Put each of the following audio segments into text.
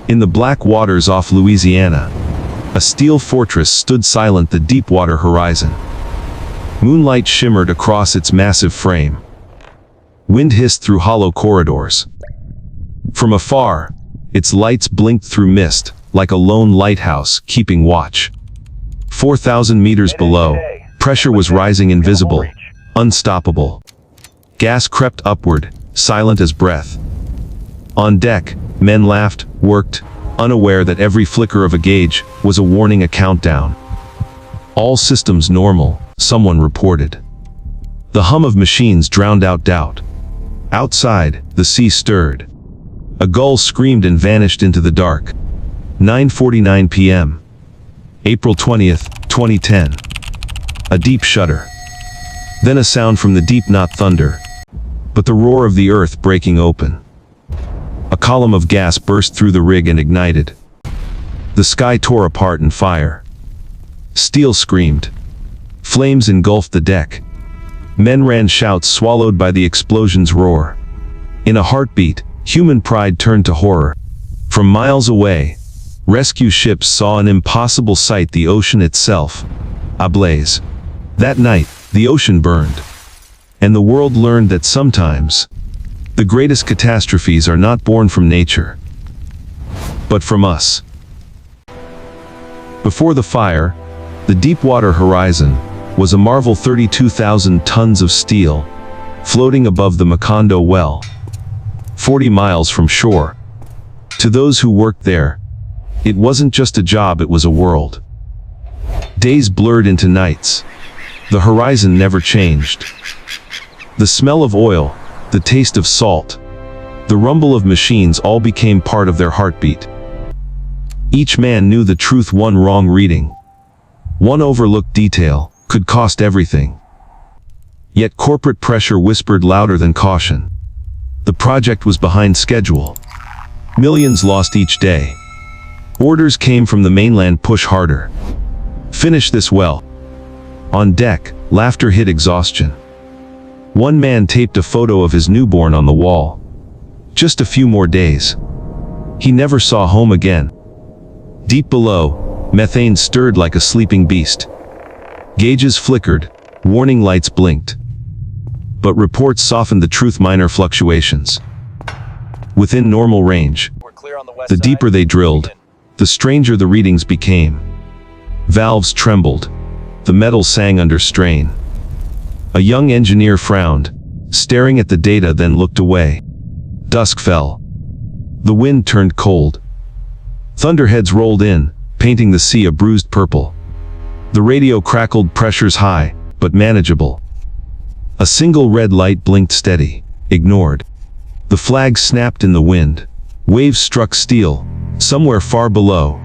In the black waters off Louisiana, a steel fortress stood silent, the Deepwater Horizon. Moonlight shimmered across its massive frame. Wind hissed through hollow corridors. From afar, its lights blinked through mist, like a lone lighthouse keeping watch. 4,000 meters below, pressure was rising, invisible, unstoppable. Gas crept upward, silent as breath. On deck, men laughed, worked, unaware that every flicker of a gauge was a warning, a countdown. All systems normal, someone reported. The hum of machines drowned out doubt. Outside, the sea stirred. A gull screamed and vanished into the dark. 9:49 p.m. April 20th, 2010. A deep shudder. Then a sound from the deep, not thunder, but the roar of the earth breaking open. A column of gas burst through the rig and ignited. The sky tore apart in fire. Steel screamed. Flames engulfed the deck. Men ran, shouts swallowed by the explosion's roar. In a heartbeat, human pride turned to horror. From miles away, rescue ships saw an impossible sight, the ocean itself ablaze. That night, the ocean burned. And the world learned that sometimes, the greatest catastrophes are not born from nature, but from us. Before the fire, the Deepwater Horizon was a marvel, 32,000 tons of steel, floating above the Macondo well, 40 miles from shore. To those who worked there, it wasn't just a job, it was a world. Days blurred into nights. The horizon never changed. The smell of oil, the taste of salt, the rumble of machines all became part of their heartbeat. Each man knew the truth: one wrong reading, one overlooked detail, could cost everything. Yet corporate pressure whispered louder than caution. The project was behind schedule. Millions lost each day. Orders came from the mainland: push harder. Finish this well. On deck, laughter hit exhaustion. One man taped a photo of his newborn on the wall. Just a few more days. He never saw home again. Deep below, methane stirred like a sleeping beast. Gauges flickered, warning lights blinked. But reports softened the truth: minor fluctuations. Within normal range. The deeper they drilled, the stranger the readings became. Valves trembled. The metal sang under strain. A young engineer frowned, staring at the data, then looked away. Dusk fell. The wind turned cold. Thunderheads rolled in, painting the sea a bruised purple. The radio crackled, pressures high, but manageable. A single red light blinked, steady, ignored. The flag snapped in the wind. Waves struck steel. Somewhere far below,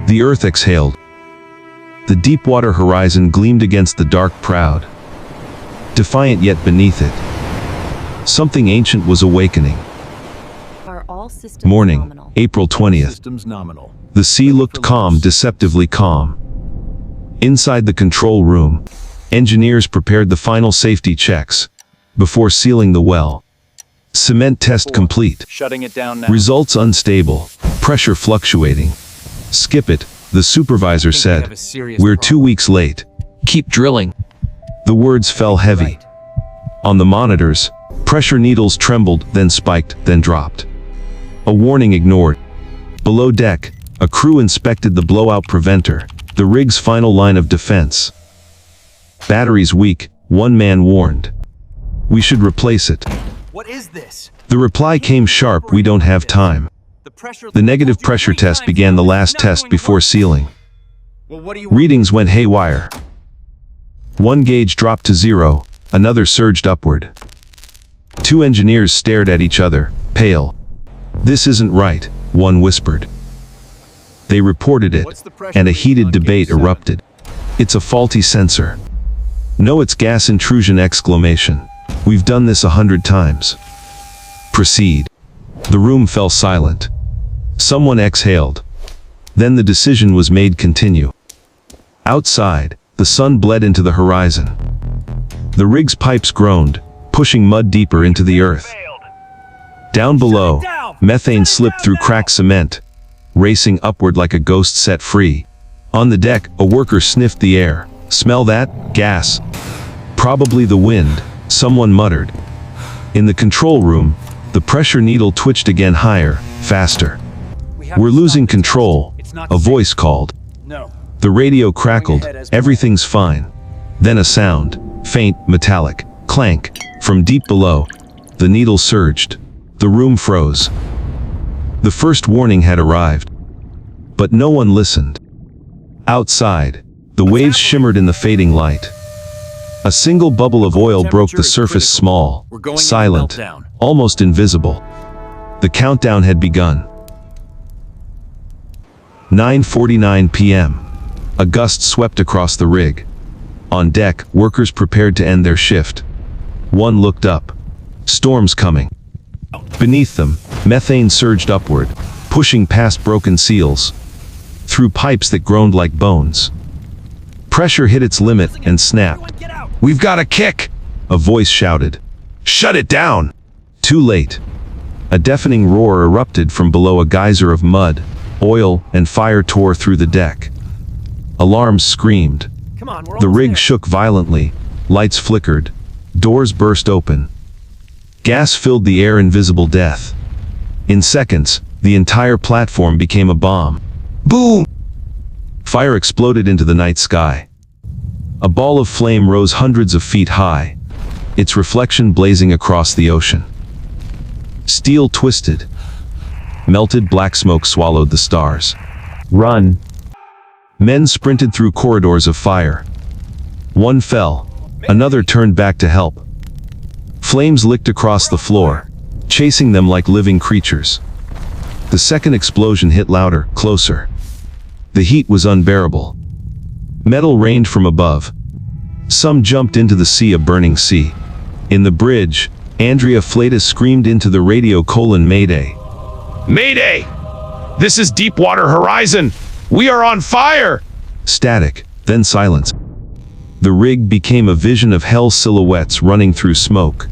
the earth exhaled. The Deepwater Horizon gleamed against the dark, proud. Defiant, yet beneath it, something ancient was awakening. Morning, April 20th. The sea looked calm, deceptively calm. Inside the control room, engineers prepared the final safety checks before sealing the well. Cement test complete. Shutting it down now. Results unstable, pressure fluctuating. Skip it, the supervisor said. We're 2 weeks late. Keep drilling. The words fell heavy. On the monitors, pressure needles trembled, then spiked, then dropped. A warning ignored. Below deck, a crew inspected the blowout preventer, the rig's final line of defense. Batteries weak, one man warned. We should replace it. What is this? The reply came sharp: we don't have time. The negative pressure test began, the last test before sealing. Readings went haywire. One gauge dropped to 0, another surged upward. Two engineers stared at each other, pale. This isn't right, one whispered. They reported it, and a heated debate erupted. It's a faulty sensor. No, it's gas intrusion! Exclamation. We've done this 100 times. Proceed. The room fell silent. Someone exhaled. Then the decision was made: continue. Outside, the sun bled into the horizon. The rig's pipes groaned, pushing mud deeper into the earth. Down below, methane slipped through cracked cement, racing upward like a ghost set free. On the deck, a worker sniffed the air. "Smell that? Gas." "Probably the wind," someone muttered. In the control room, the pressure needle twitched again higher, faster. "We're losing control," a voice called. No. The radio crackled. "Everything's fine." Then a sound, faint, metallic, clank, from deep below. The needle surged. The room froze. The first warning had arrived. But no one listened. Outside, the waves shimmered in the fading light. A single bubble of oil broke the surface, small, silent, almost invisible. The countdown had begun. 9:49 p.m. A gust swept across the rig. On deck, workers prepared to end their shift. One looked up. Storms coming. Beneath them, methane surged upward, pushing past broken seals, through pipes that groaned like bones. Pressure hit its limit and snapped. "We've got a kick!" a voice shouted. "Shut it down!" Too late. A deafening roar erupted from below. A geyser of mud, oil, and fire tore through the deck. Alarms screamed. Come on, The rig shook violently. Lights flickered. Doors burst open. Gas filled the air. Invisible death. In seconds, the entire platform became a bomb. Boom! Fire exploded into the night sky. A ball of flame rose hundreds of feet high, its reflection blazing across the ocean. Steel twisted. Melted black smoke swallowed the stars. "Run!" Men sprinted through corridors of fire. One fell. Another turned back to help. Flames licked across the floor, chasing them like living creatures. The second explosion hit louder, closer. The heat was unbearable. Metal rained from above. Some jumped into the sea, a burning sea. In the bridge, Andrea Flatus screamed into the radio, "Mayday! Mayday! This is Deepwater Horizon! We are on fire!" Static, then silence. The rig became a vision of hell, silhouettes running through smoke,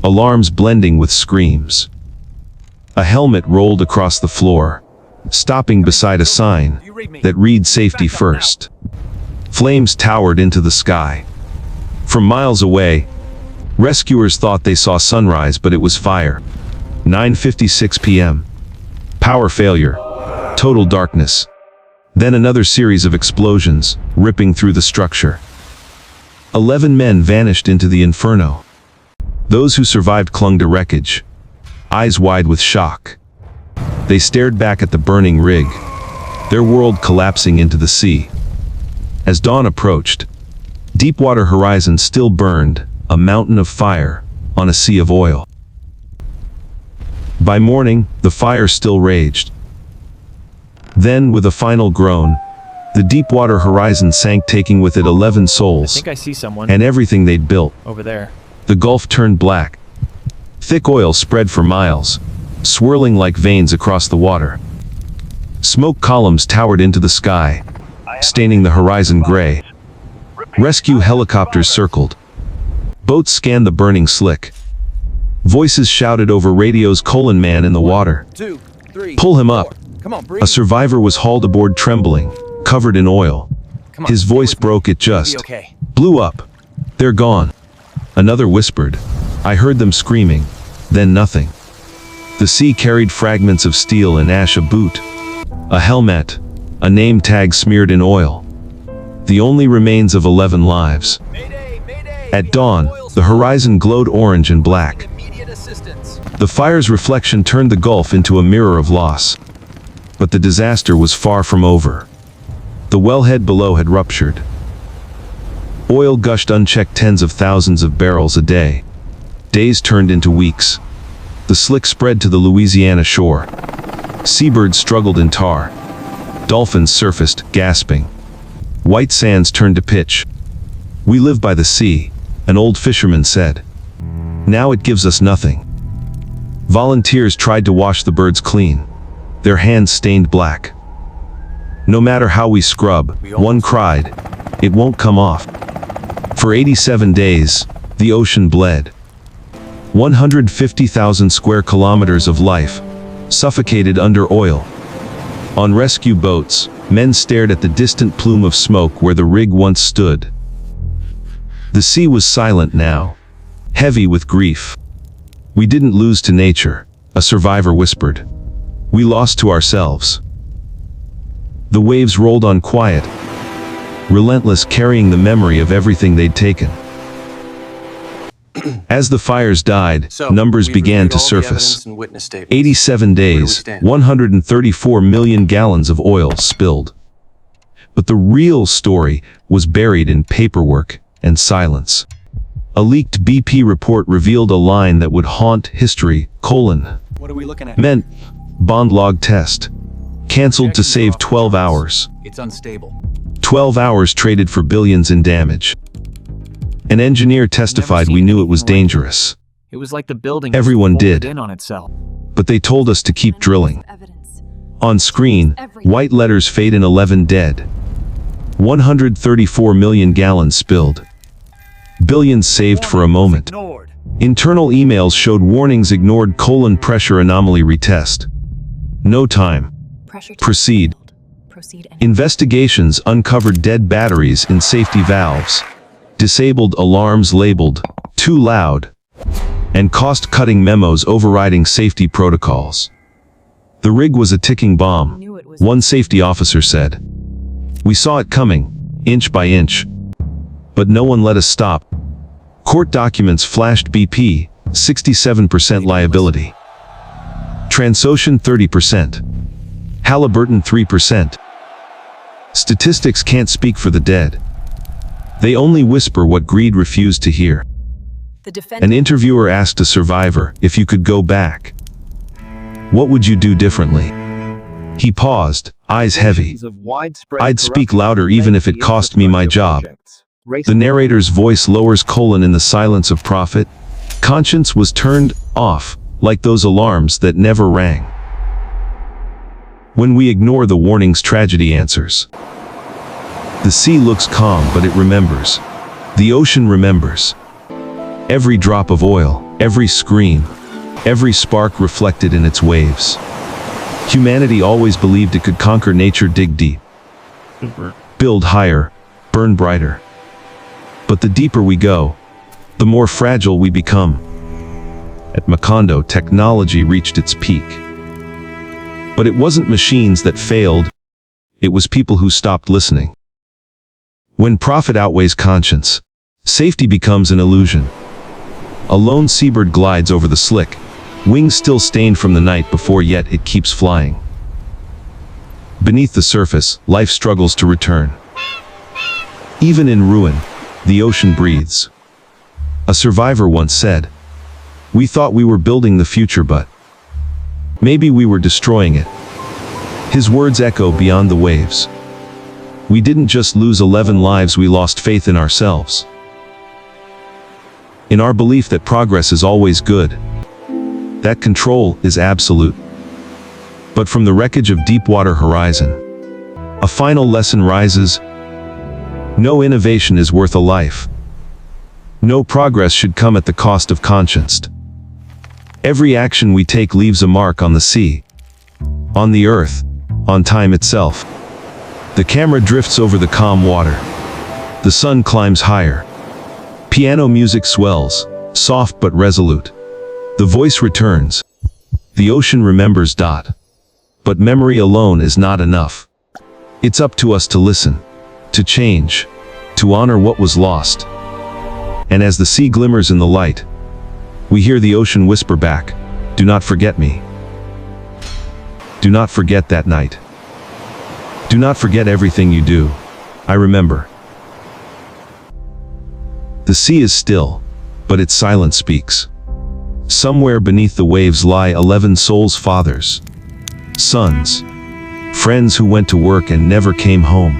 alarms blending with screams. A helmet rolled across the floor, stopping beside a sign that read "Safety First." Flames towered into the sky. From miles away, rescuers thought they saw sunrise, but it was fire. 9:56 p.m. Power failure. Total darkness. Then another series of explosions, ripping through the structure. 11 men vanished into the inferno. Those who survived clung to wreckage, eyes wide with shock. They stared back at the burning rig, their world collapsing into the sea. As dawn approached, Deepwater Horizon still burned, a mountain of fire on a sea of oil. By morning, the fire still raged. Then, with a final groan, the Deepwater Horizon sank, taking with it 11 souls, I think I see someone and everything they'd built. over there. The Gulf turned black. Thick oil spread for miles, swirling like veins across the water. Smoke columns towered into the sky, staining the horizon gray. Rescue helicopters circled. Boats scanned the burning slick. Voices shouted over radios, "Man in the water. 2, 3. Pull him up." Come on, breathe. A survivor was hauled aboard, trembling, covered in oil. Come on, His stay voice with me. broke. It You'll just be okay. blew up. "They're gone." Another whispered. "I heard them screaming." Then nothing. The sea carried fragments of steel and ash, a boot, a helmet, a name tag smeared in oil. The only remains of 11 lives. Mayday, mayday. At dawn, the horizon glowed orange and black. Immediate assistance. The fire's reflection turned the Gulf into a mirror of loss. But the disaster was far from over. The wellhead below had ruptured. Oil gushed unchecked, tens of thousands of barrels a day. Days turned into weeks. The slick spread to the Louisiana shore. Seabirds struggled in tar. Dolphins surfaced, gasping. White sands turned to pitch. "We live by the sea," an old fisherman said. "Now it gives us nothing." Volunteers tried to wash the birds clean, their hands stained black. "No matter how we scrub," one cried, "it won't come off." For 87 days, the ocean bled. 150,000 square kilometers of life, suffocated under oil. On rescue boats, men stared at the distant plume of smoke where the rig once stood. The sea was silent now, heavy with grief. We didn't lose to nature, a survivor whispered. We lost to ourselves. The waves rolled on quiet, relentless, carrying the memory of everything they'd taken. As the fires died, numbers began to surface. 87 days, 134 million gallons of oil spilled. But the real story was buried in paperwork and silence. A leaked BP report revealed a line that would haunt history, : What are we looking at? meant bond log test. Canceled to save 12 hours. It's unstable. 12 hours traded for billions in damage. An engineer testified we knew it was dangerous. It was like the building Everyone folded did. in on itself. But they told us to keep drilling. On screen, white letters fade in 11 dead. 134 million gallons spilled. Billions saved for a moment. Ignored. Internal emails showed warnings ignored: pressure anomaly retest. No time. Proceed. Investigations uncovered dead batteries in safety valves, disabled alarms labeled too loud, and cost-cutting memos overriding safety protocols. The rig was a ticking bomb, one safety officer said. We saw it coming, inch by inch. But no one let us stop. Court documents flashed BP, 67% liability. Transocean 30%. Halliburton 3%. Statistics can't speak for the dead. They only whisper what greed refused to hear. An interviewer asked a survivor, if you could go back, what would you do differently? He paused, eyes heavy. I'd speak louder even if it cost me my job. The narrator's voice lowers: in the silence of profit, conscience was turned off, like those alarms that never rang. When we ignore the warnings, tragedy answers. The sea looks calm, but it remembers. The ocean remembers. Every drop of oil, every scream, every spark reflected in its waves. Humanity always believed it could conquer nature, dig deep, build higher, burn brighter. But the deeper we go, the more fragile we become. At Macondo, technology reached its peak. But it wasn't machines that failed, it was people who stopped listening. When profit outweighs conscience, safety becomes an illusion. A lone seabird glides over the slick, wings still stained from the night before, yet it keeps flying. Beneath the surface, life struggles to return. Even in ruin, the ocean breathes. A survivor once said, "We thought we were building the future, but maybe we were destroying it." His words echo beyond the waves. We didn't just lose 11 lives, we lost faith in ourselves. In our belief that progress is always good, that control is absolute. But from the wreckage of Deepwater Horizon, a final lesson rises: no innovation is worth a life. No progress should come at the cost of conscience. Every action we take leaves a mark on the sea, on the earth, on time itself. The camera drifts over the calm water. The sun climbs higher. Piano music swells, soft but resolute. The voice returns. The ocean remembers. But memory alone is not enough. It's up to us to listen, to change, to honor what was lost. And as the sea glimmers in the light, we hear the ocean whisper back, "Do not forget me. Do not forget that night. Do not forget everything you do. I remember." The sea is still, but its silence speaks. Somewhere beneath the waves lie 11 souls, fathers, sons, friends who went to work and never came home.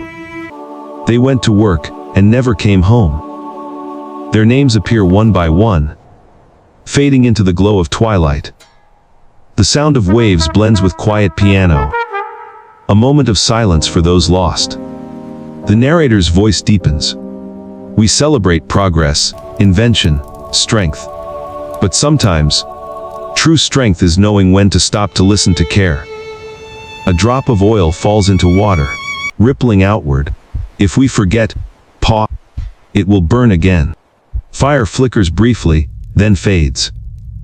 They went to work and never came home. Their names appear one by one, fading into the glow of twilight. The sound of waves blends with quiet piano. A moment of silence for those lost. The narrator's voice deepens. We celebrate progress, invention, strength. But sometimes, true strength is knowing when to stop, to listen, to care. A drop of oil falls into water, rippling outward. If we forget, it will burn again. Fire flickers briefly, then fades.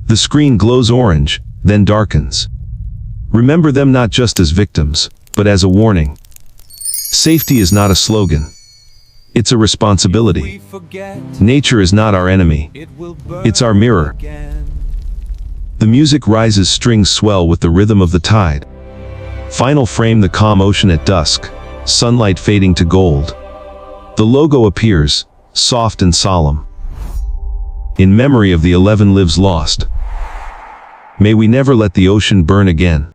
The screen glows orange, then darkens. Remember them not just as victims, but as a warning. Safety is not a slogan. It's a responsibility. Nature is not our enemy. It's our mirror. The music rises, strings swell with the rhythm of the tide. Final frame, the calm ocean at dusk, sunlight fading to gold. The logo appears, soft and solemn. In memory of the 11 lives lost. May we never let the ocean burn again.